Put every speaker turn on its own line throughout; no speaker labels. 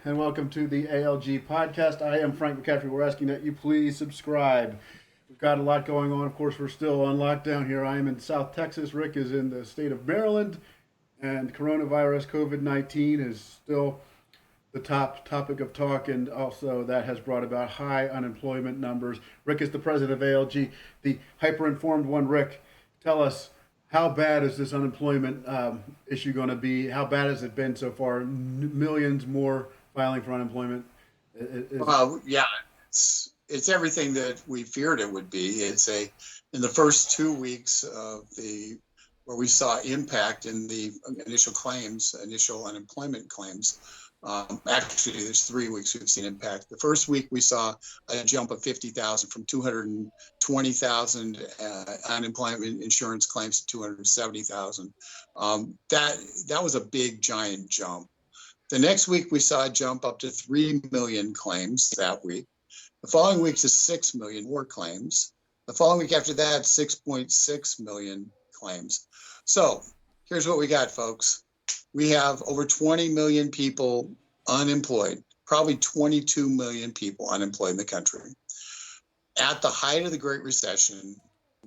and welcome to the ALG podcast. I am Frank McCaffrey. We're asking that you please subscribe. We've got a lot going on. Of course, we're still on lockdown here. I am in South Texas. Rick is in the state of Maryland, and coronavirus, COVID 19, is still the top topic of talk, and also that has brought about high unemployment numbers. Rick is the president of ALG, the hyper informed one. Rick, tell us, how bad is this unemployment issue going to be? How bad has it been so far? Millions more filing for unemployment.
Well, yeah, it's everything that we feared it would be. In the first 2 weeks of the where we saw impact in the initial unemployment claims. Actually, there's 3 weeks we've seen impact. The first week we saw a jump of 50,000 from 220,000 unemployment insurance claims to 270,000. That was a big, giant jump. The next week, we saw a jump up to 3 million claims that week. The following week to 6 million more claims. The following week after that, 6.6 million claims. So here's what we got, folks. We have over 20 million people unemployed, probably 22 million people unemployed in the country. At the height of the Great Recession,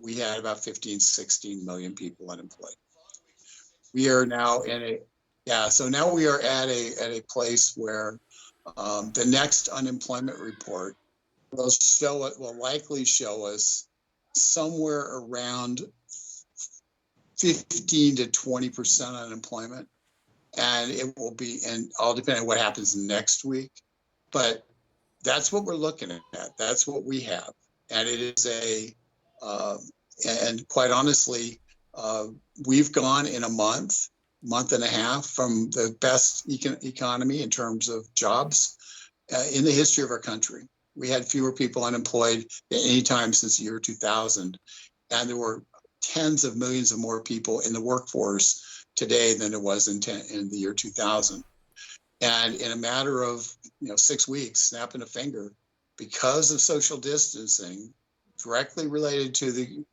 we had about 15, 16 million people unemployed. We are now so now we are at a place where the next unemployment report will likely show us somewhere around 15 to 20% unemployment, and it will be, and all depending on what happens next week. But that's what we're looking at. That's what we have, and it is and quite honestly, we've gone in a month and a half from the best economy in terms of jobs in the history of our country. We had fewer people unemployed than any time since the year 2000. And there were tens of millions of more people in the workforce today than there was in the year 2000. And in a matter of 6 weeks, snapping a finger, because of social distancing, directly related to the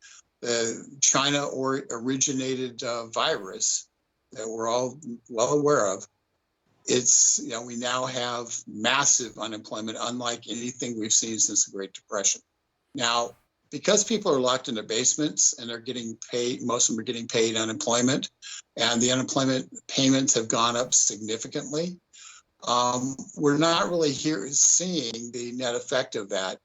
China originated virus, that we're all well aware of, we now have massive unemployment, unlike anything we've seen since the Great Depression. Now, because people are locked in their basements and they're getting paid, most of them are getting paid unemployment, and the unemployment payments have gone up significantly, we're not really seeing the net effect of that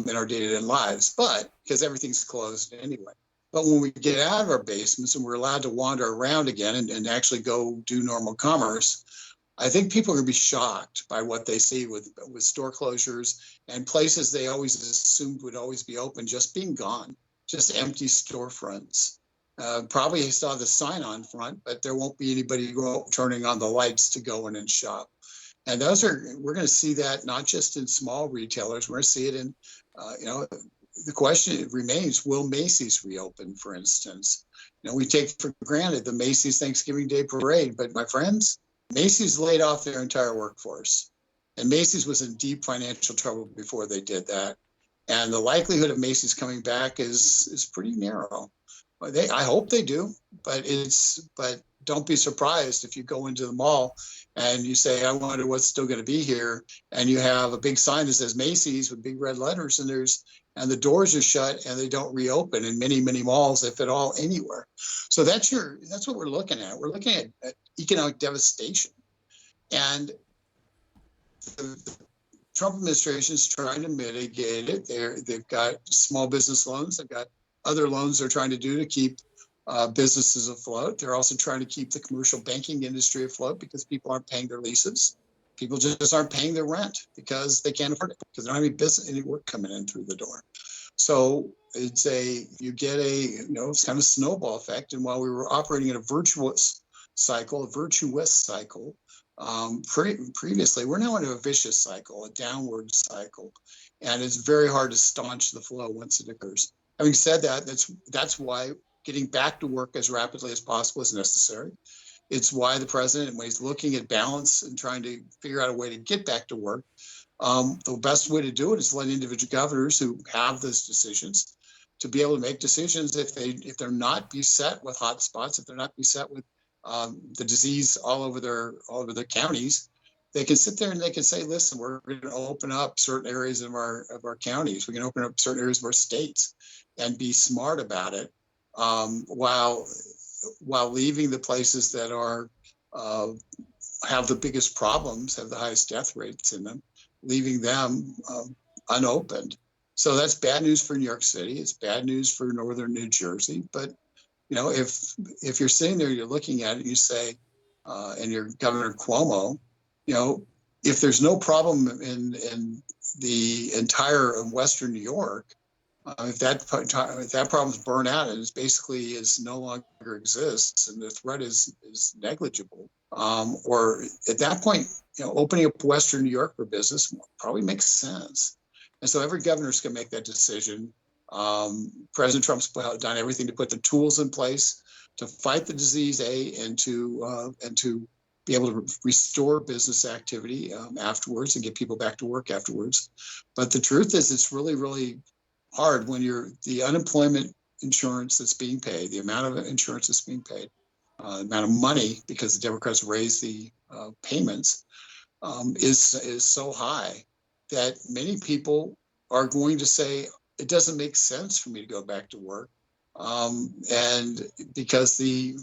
in our day-to-day lives, but because everything's closed anyway. But when we get out of our basements and we're allowed to wander around again and actually go do normal commerce, I think people are going to be shocked by what they see with store closures and places they always assumed would always be open just being gone, just empty storefronts. Probably saw the sign on front, but there won't be anybody turning on the lights to go in and shop. And we're going to see that not just in small retailers, we're going to see it in, the question remains, will Macy's reopen, for instance? We take for granted the Macy's Thanksgiving Day Parade, but my friends, Macy's laid off their entire workforce. And Macy's was in deep financial trouble before they did that. And the likelihood of Macy's coming back is pretty narrow. I hope they do, but don't be surprised if you go into the mall and you say, I wonder what's still going to be here. And you have a big sign that says Macy's with big red letters, and the doors are shut and they don't reopen in many, many malls, if at all, anywhere. So that's what we're looking at. We're looking at economic devastation. And the Trump administration is trying to mitigate it. They've got small business loans. They've got other loans they're trying to do to keep businesses afloat. They're also trying to keep the commercial banking industry afloat because people aren't paying their leases. People just aren't paying their rent because they can't afford it, because they don't have any work coming in through the door. So it's kind of a snowball effect. And while we were operating in a virtuous cycle, previously, we're now in a vicious cycle, a downward cycle. And it's very hard to staunch the flow once it occurs. Having said that, that's why getting back to work as rapidly as possible is necessary. It's why the president, when he's looking at balance and trying to figure out a way to get back to work, the best way to do it is let individual governors who have those decisions to be able to make decisions if they're not beset with hot spots, if they're not beset with the disease all over their counties, they can sit there and they can say, listen, we're going to open up certain areas of our counties. We can open up certain areas of our states and be smart about it, while leaving the places that are have the biggest problems, have the highest death rates in them, leaving them unopened. So that's bad news for New York City. It's bad news for northern New Jersey. But if you're sitting there, you're looking at it, you say, and you're Governor Cuomo, if there's no problem in the entire Western New York, if that problem's burnt out and is no longer exists, and the threat is negligible, or at that point, opening up Western New York for business probably makes sense. And so every governor's going to make that decision. President Trump's done everything to put the tools in place to fight the disease, and to be able to restore business activity afterwards and get people back to work afterwards. But the truth is, it's really, really hard when the unemployment insurance that's being paid, the amount of insurance that's being paid, the amount of money, because the Democrats raised the payments, is so high that many people are going to say, it doesn't make sense for me to go back to work, and because the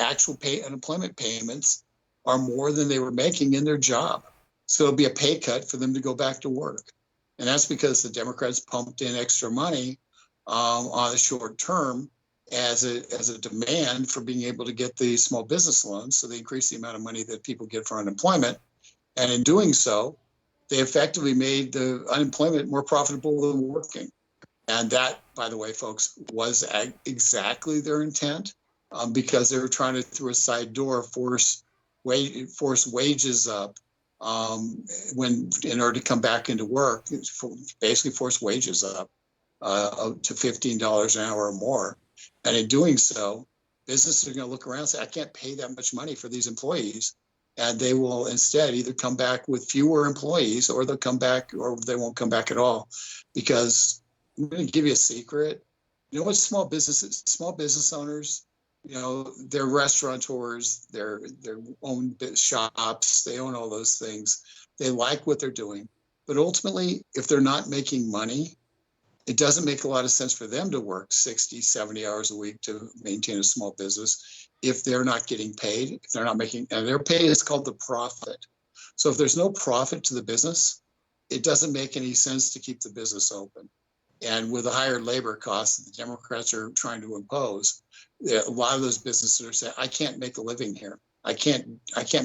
actual unemployment payments are more than they were making in their job, so it'll be a pay cut for them to go back to work, and that's because the Democrats pumped in extra money on the short term as a demand for being able to get the small business loans, so they increased the amount of money that people get for unemployment, and in doing so, they effectively made the unemployment more profitable than working. And that, by the way, folks, was exactly their intent, because they were trying to, through a side door, force wages up in order to come back into work, basically force wages up to $15 an hour or more. And in doing so, businesses are going to look around and say, I can't pay that much money for these employees. And they will instead either come back with fewer employees, or they'll come back, or they won't come back at all. Because I'm going to give you a secret. You know what small business owners, they're restaurateurs, they're own shops, they own all those things. They like what they're doing. But ultimately, if they're not making money, it doesn't make a lot of sense for them to work 60, 70 hours a week to maintain a small business if they're not getting paid, if they're not making, and their pay is called the profit. So if there's no profit to the business, it doesn't make any sense to keep the business open. And with the higher labor costs that the Democrats are trying to impose, a lot of those businesses are saying, I can't make a living here. I can't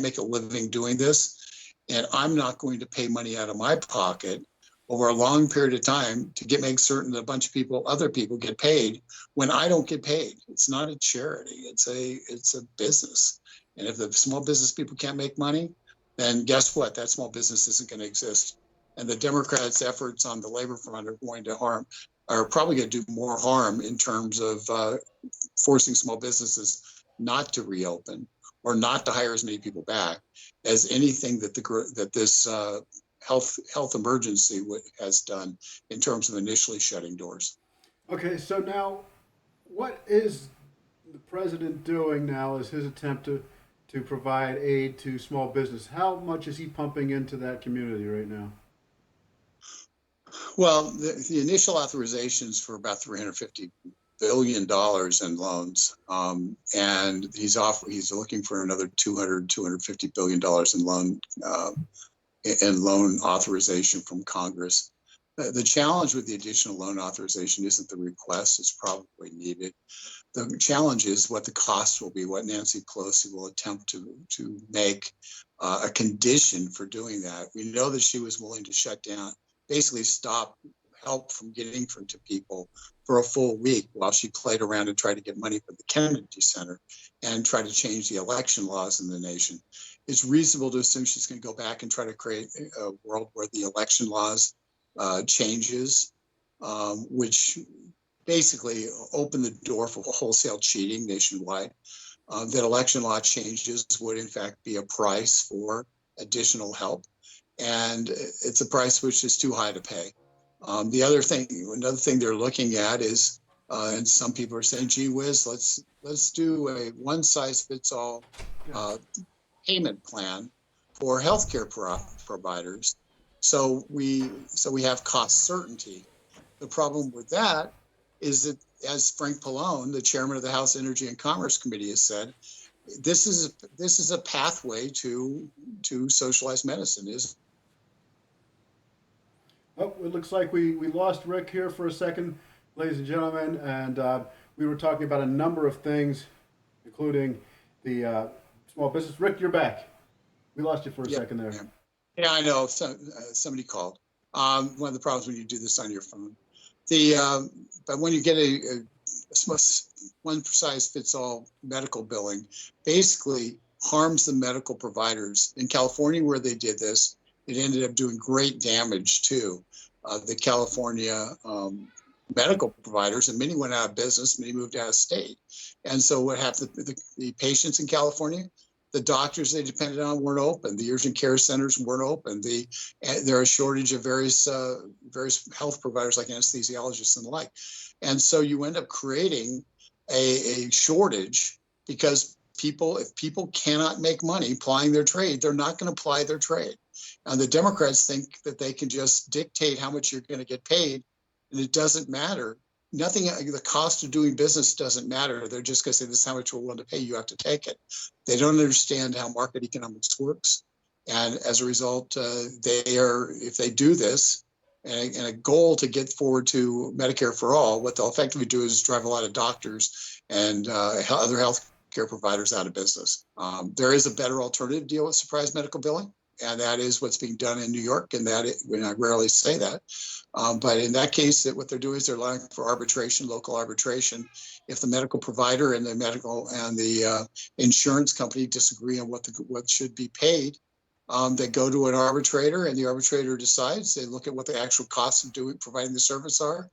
make a living doing this. And I'm not going to pay money out of my pocket over a long period of time to make certain that a bunch of other people get paid when I don't get paid. It's not a charity. It's a business. And if the small business people can't make money, then guess what? That small business isn't going to exist. And the Democrats' efforts on the labor front are probably going to do more harm in terms of forcing small businesses not to reopen or not to hire as many people back as anything that this health emergency has done in terms of initially shutting doors.
Okay, so now what is the president doing now as his attempt to provide aid to small business? How much is he pumping into that community right now?
Well, the initial authorizations for about $350 billion in loans, and he's looking for another $250 billion in loan authorization from Congress. The challenge with the additional loan authorization isn't the request; it's probably needed. The challenge is what the cost will be, what Nancy Pelosi will attempt to make a condition for doing that. We know that she was willing to shut down, basically stop help from getting to people for a full week while she played around and tried to get money for the Kennedy Center and try to change the election laws in the nation. It's reasonable to assume she's going to go back and try to create a world where the election laws changes, which basically open the door for wholesale cheating nationwide. That election law changes would in fact be a price for additional help, and it's a price which is too high to pay. Another thing they're looking at is, and some people are saying, gee whiz, let's do a one size fits all payment plan for healthcare providers. So we have cost certainty. The problem with that is that, as Frank Pallone, the chairman of the House Energy and Commerce Committee, has said, this is a pathway to socialized medicine. Is
Oh, it looks like we lost Rick here for a second, ladies and gentlemen, and we were talking about a number of things, including the small business. Rick, you're back. We lost you for a second there.
Yeah, I know. Somebody called. One of the problems when you do this on your phone, but when you get a one size fits all medical billing, basically harms the medical providers. In California, where they did this, it ended up doing great damage to the California medical providers, and many went out of business, many moved out of state. And so what happened, the patients in California, the doctors they depended on weren't open. The urgent care centers weren't open. There are a shortage of various health providers like anesthesiologists and the like. And so you end up creating a shortage because if people cannot make money plying their trade, they're not going to ply their trade. And the Democrats think that they can just dictate how much you're going to get paid, and it doesn't matter. Nothing, the cost of doing business doesn't matter. They're just going to say, this is how much we're willing to pay. You have to take it. They don't understand how market economics works. And as a result, if they do this, and a goal to get forward to Medicare for all, what they'll effectively do is drive a lot of doctors and other health care providers out of business. There is a better alternative deal with surprise medical billing, and that is what's being done in New York, and when I rarely say that. But in that case, what they're doing is they're allowing for arbitration, local arbitration. If the medical provider and the insurance company disagree on what should be paid, they go to an arbitrator, and the arbitrator decides. They look at what the actual costs of providing the service are,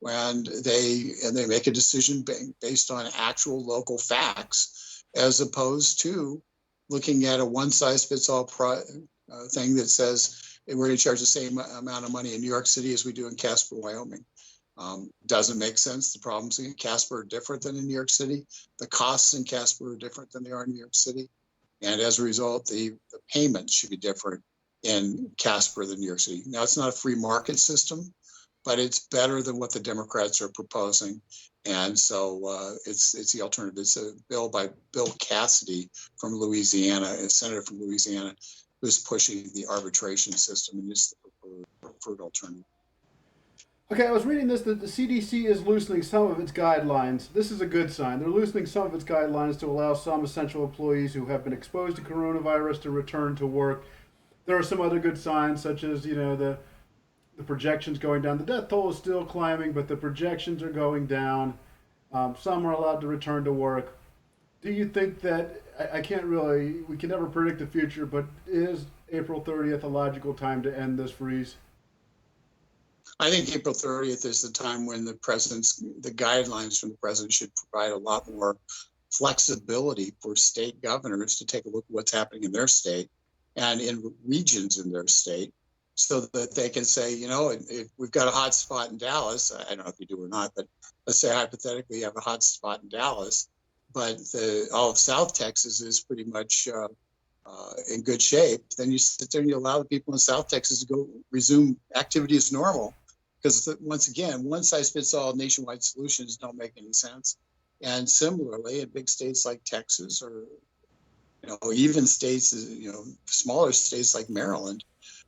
and they make a decision based on actual local facts, as opposed to looking at a one-size-fits-all thing that says we're going to charge the same amount of money in New York City as we do in Casper, Wyoming. Doesn't make sense. The problems in Casper are different than in New York City. The costs in Casper are different than they are in New York City. And as a result, the payments should be different in Casper than New York City. Now, it's not a free market system, but it's better than what the Democrats are proposing. And so it's the alternative. It's a bill by Bill Cassidy from Louisiana, a senator from Louisiana, who's pushing the arbitration system, and it's the preferred alternative.
Okay, I was reading this that the CDC is loosening some of its guidelines. This is a good sign. They're loosening some of its guidelines to allow some essential employees who have been exposed to coronavirus to return to work. There are some other good signs, such as, the projections going down. The death toll is still climbing, but the projections are going down. Some are allowed to return to work. Do you think that, we can never predict the future, but is April 30th a logical time to end this freeze?
I think April 30th is the time when the guidelines from the president should provide a lot more flexibility for state governors to take a look at what's happening in their state and in regions in their state, so that they can say, if we've got a hot spot in Dallas, I don't know if you do or not, but let's say hypothetically you have a hot spot in Dallas, but all of South Texas is pretty much in good shape, then you sit there and you allow the people in South Texas to go resume activity as normal. Because once again, one size fits all nationwide solutions don't make any sense. And similarly, in big states like Texas, or even states, smaller states like Maryland,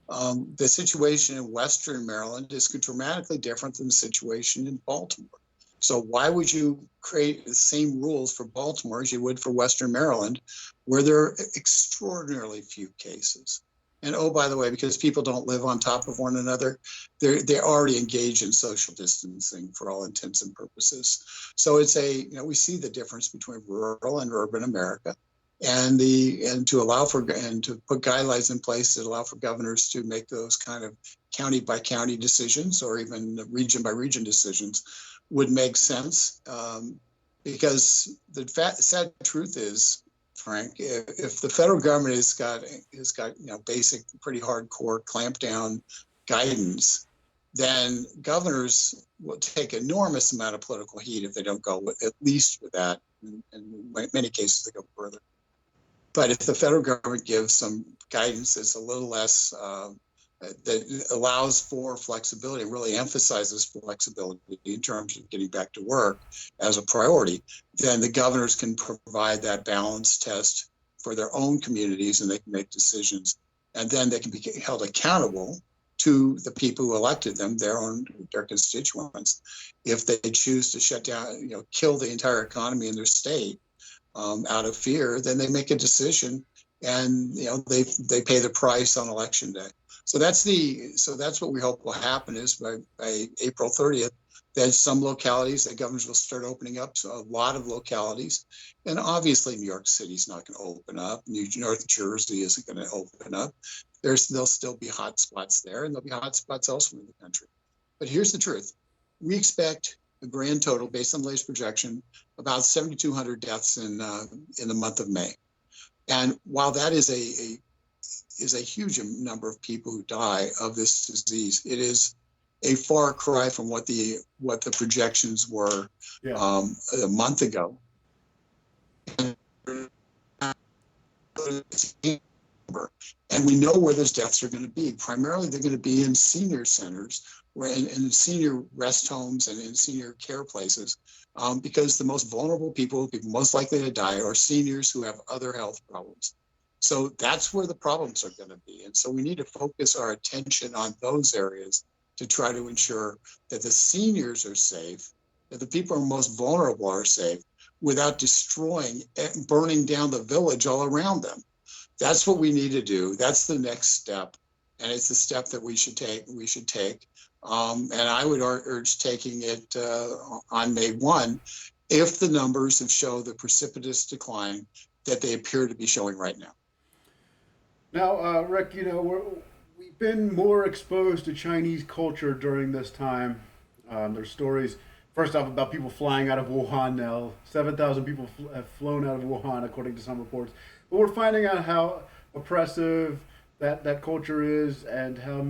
the situation in Western Maryland is dramatically different than the situation in Baltimore. So why would you create the same rules for Baltimore as you would for Western Maryland, where there are extraordinarily few cases? And oh, by the way, because people don't live on top of one another, they're already engaged in social distancing for all intents and purposes. So it's we see the difference between rural and urban America, and to put guidelines in place that allow for governors to make those kind of county by county decisions, or even region by region decisions, would make sense. Because the sad truth is, Frank, if the federal government has got basic, pretty hardcore clampdown guidance, then governors will take enormous amount of political heat if they don't go at least with that. In many cases, they go further. But if the federal government gives some guidance that's a little less, that allows for flexibility, really emphasizes flexibility in terms of getting back to work as a priority, then the governors can provide that balance test for their own communities, and they can make decisions, and then they can be held accountable to the people who elected them, their constituents. If they choose to shut down, kill the entire economy in their state out of fear, then they make a decision, and they pay the price on election day. So that's what we hope will happen is by April 30th, that some localities, the governors will start opening up. So a lot of localities, and obviously New York City's not going to open up. North Jersey isn't going to open up. There'll still be hot spots there, and there'll be hot spots elsewhere in the country. But here's the truth: we expect a grand total, based on the latest projection, about 7,200 deaths in the month of May. And while that is a huge number of people who die of this disease, it is a far cry from what the projections were a month ago. And we know where those deaths are going to be. Primarily, they're going to be in senior centers, in senior rest homes and in senior care places, because the most vulnerable people most likely to die are seniors who have other health problems. So that's where the problems are going to be. And so we need to focus our attention on those areas to try to ensure that the seniors are safe, that the people who are most vulnerable are safe, without destroying and burning down the village all around them. That's what we need to do. That's the next step. And it's the step that we should take. And I would urge taking it on May 1 if the numbers have shown the precipitous decline that they appear to be showing right now.
Now, Rick, we've been more exposed to Chinese culture during this time. There's stories, first off, about people flying out of Wuhan now. 7,000 people have flown out of Wuhan, according to some reports. But we're finding out how oppressive that culture is, and how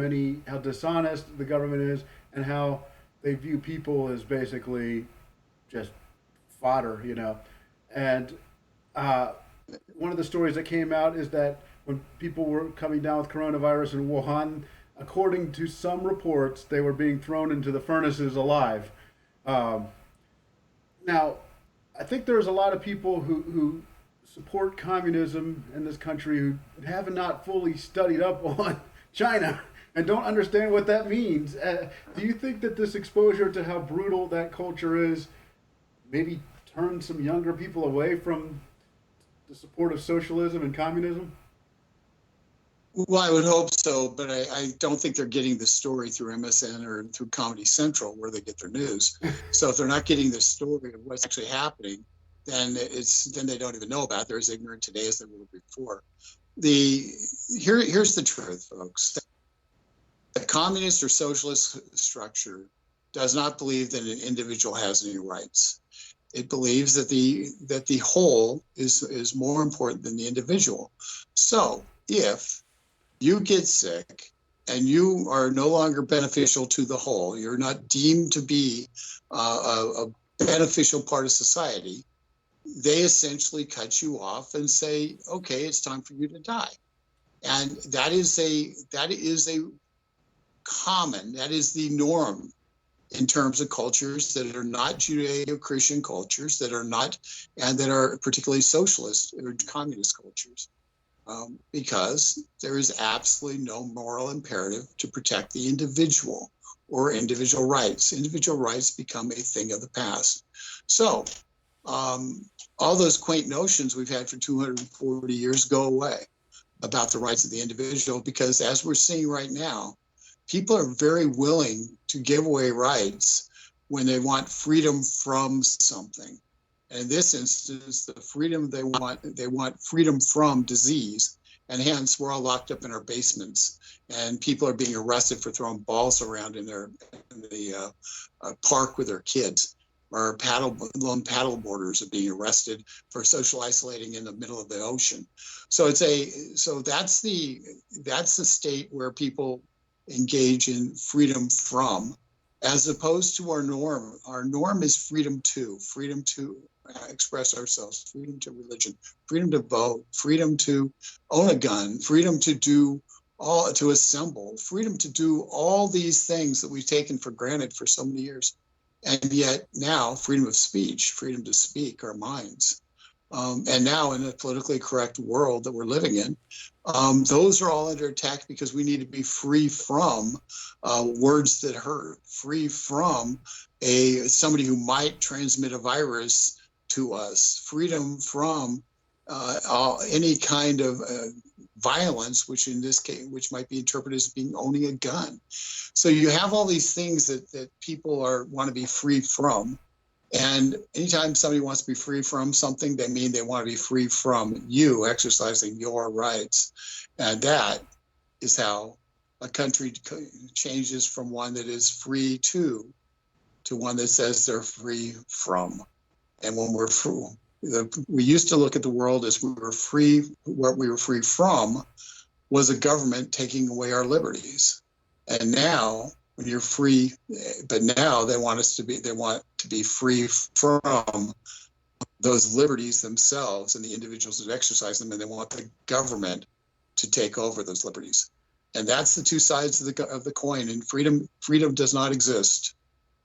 dishonest the government is, and how they view people as basically just fodder, And one of the stories that came out is that when people were coming down with coronavirus in Wuhan, according to some reports, they were being thrown into the furnaces alive. Now, I think there's a lot of people who support communism in this country who have not fully studied up on China and don't understand what that means. Do you think that this exposure to how brutal that culture is maybe turn some younger people away from the support of socialism and communism?
Well, I would hope so, but I don't think they're getting the story through MSN or through Comedy Central, where they get their news. So if they're not getting the story of what's actually happening, then they don't even know about it. They're as ignorant today as they were before. Here's the truth, folks. The communist or socialist structure does not believe that an individual has any rights. It believes that the whole is more important than the individual. So if you get sick and you are no longer beneficial to the whole, you're not deemed to be a beneficial part of society, they essentially cut you off and say, okay, it's time for you to die. And that is the norm in terms of cultures that are not Judeo-Christian cultures, that are particularly socialist or communist cultures. Because there is absolutely no moral imperative to protect the individual or individual rights. Individual rights become a thing of the past. So all those quaint notions we've had for 240 years go away about the rights of the individual, because as we're seeing right now, people are very willing to give away rights when they want freedom from something. And in this instance, the freedom they want freedom from disease, and hence we're all locked up in our basements, and people are being arrested for throwing balls around in the park with their kids, or lone paddle boarders are being arrested for social isolating in the middle of the ocean. So that's the state where people engage in freedom from. as opposed to our norm. Our norm is freedom to express ourselves, freedom to religion, freedom to vote, freedom to own a gun, freedom to do all, to assemble, freedom to do all these things that we've taken for granted for so many years. And yet now, freedom of speech, freedom to speak our minds. And now in a politically correct world that we're living in, those are all under attack because we need to be free from words that hurt, free from somebody who might transmit a virus to us, freedom from any kind of violence, which in this case, which might be interpreted as being owning a gun. So you have all these things that people want to be free from. And anytime somebody wants to be free from something, they mean they want to be free from you exercising your rights. And that is how a country changes from one that is free to one that says they're free from. And when we're free, we used to look at the world as we were free. What we were free from was a government taking away our liberties. And now, when you're free, but now they want to be free from those liberties themselves and the individuals that exercise them, and they want the government to take over those liberties. And that's the two sides of the coin. And freedom does not exist.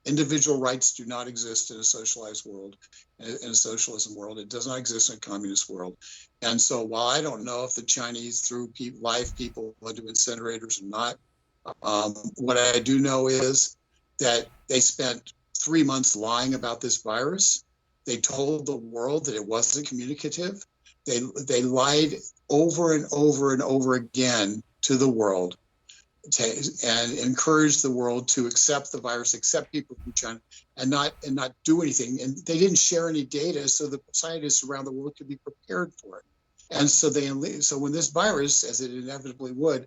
Individual rights do not exist in a socialized world, in a socialism world. It does not exist in a communist world. And so while I don't know if the Chinese threw live people into incinerators or not, what I do know is that they spent 3 months lying about this virus. They told the world that it wasn't communicative. They lied over and over and over again to the world and encouraged the world to accept the virus, accept people from China, and not do anything. And they didn't share any data so the scientists around the world could be prepared for it. And so when this virus, as it inevitably would,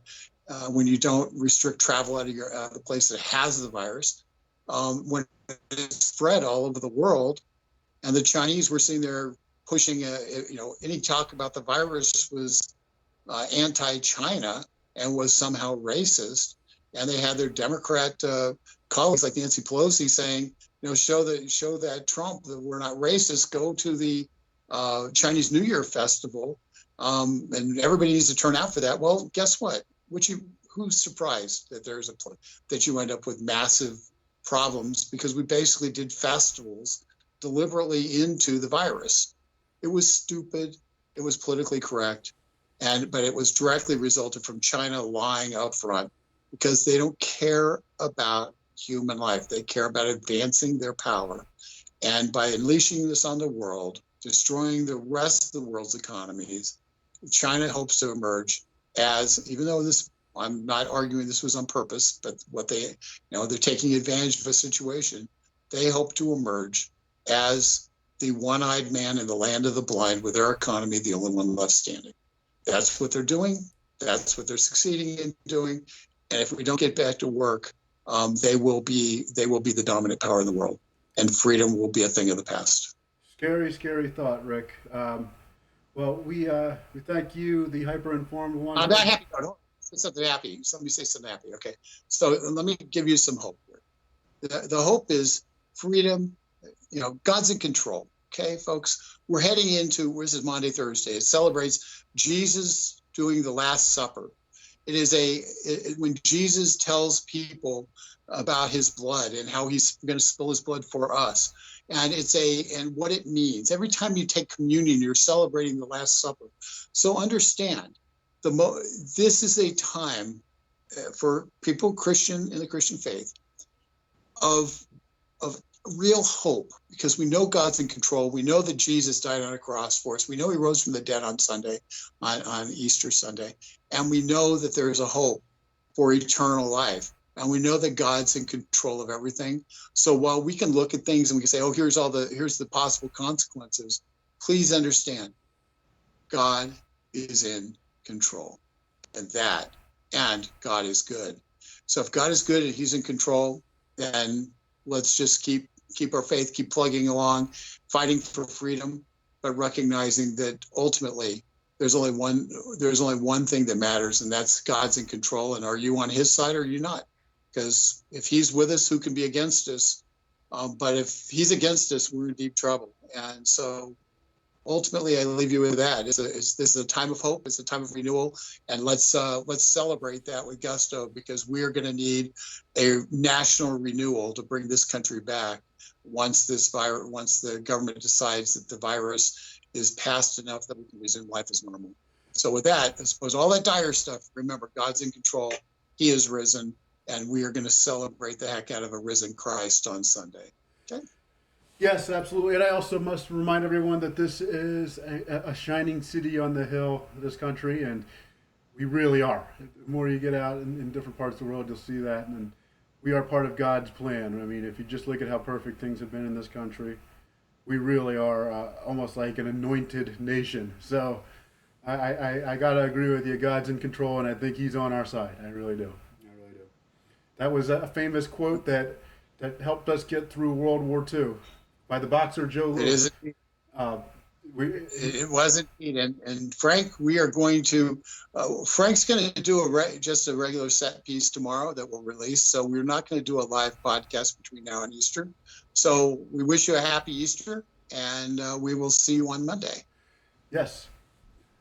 when you don't restrict travel out of the place that has the virus, when it spread all over the world, and the Chinese were sitting there pushing, any talk about the virus was anti-China and was somehow racist, and they had their Democrat colleagues like Nancy Pelosi saying, show that Trump that we're not racist. Go to the Chinese New Year festival, and everybody needs to turn out for that. Well, guess what? Who's surprised that that you end up with massive problems because we basically did festivals deliberately into the virus. It was stupid. It was politically correct, but it was directly resulted from China lying up front because they don't care about human life. They care about advancing their power, and by unleashing this on the world, destroying the rest of the world's economies, China hopes to emerge as, even though I'm not arguing this was on purpose, but they're taking advantage of a situation. They hope to emerge as the one-eyed man in the land of the blind with their economy the only one left standing. That's what they're doing. That's what they're succeeding in doing. And if we don't get back to work, they will be the dominant power in the world, and freedom will be a thing of the past.
Scary, scary thought, Rick. Well, we thank you, the hyper-informed one.
I'm not happy. Something happy. Somebody say something happy. Okay. So let me give you some hope here. The hope is freedom. God's in control. Okay, folks. We're heading into, this is Maundy, Thursday. It celebrates Jesus doing the Last Supper. It is when Jesus tells people about his blood and how he's going to spill his blood for us. And and what it means. Every time you take communion, you're celebrating the Last Supper. So understand, this is a time for people in the Christian faith of real hope, because we know God's in control. We know that Jesus died on a cross for us. We know he rose from the dead on Sunday, on Easter Sunday. And we know that there is a hope for eternal life. And we know that God's in control of everything. So while we can look at things and we can say, here's the possible consequences, please understand, God is in control. And God is good. So if God is good and he's in control, then let's just keep our faith, keep plugging along, fighting for freedom, but recognizing that ultimately there's only one thing that matters, and that's God's in control. And are you on his side or are you not? because if he's with us, who can be against us? But if he's against us, we're in deep trouble. And so ultimately, I leave you with that. This is a time of hope. It's a time of renewal, and let's celebrate that with gusto, because we are going to need a national renewal to bring this country back once the government decides that the virus is past enough that we can resume life as normal. So with that, I suppose all that dire stuff, remember, God's in control. He is risen, and we are going to celebrate the heck out of a risen Christ on Sunday. Okay.
Yes, absolutely. And I also must remind everyone that this is a shining city on the hill, this country, and we really are. The more you get out in different parts of the world, you'll see that. And we are part of God's plan. I mean, if you just look at how perfect things have been in this country, we really are almost like an anointed nation. So I got to agree with you. God's in control, and I think he's on our side. I really do. I really do. That was a famous quote that helped us get through World War II by the boxer Joe Louis.
It is. It was indeed, and Frank, we are going to. Frank's going to do just a regular set piece tomorrow that we'll release. So we're not going to do a live podcast between now and Easter. So we wish you a happy Easter, and we will see you on Monday.
Yes,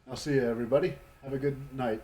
I'll see you, everybody. Have a good night.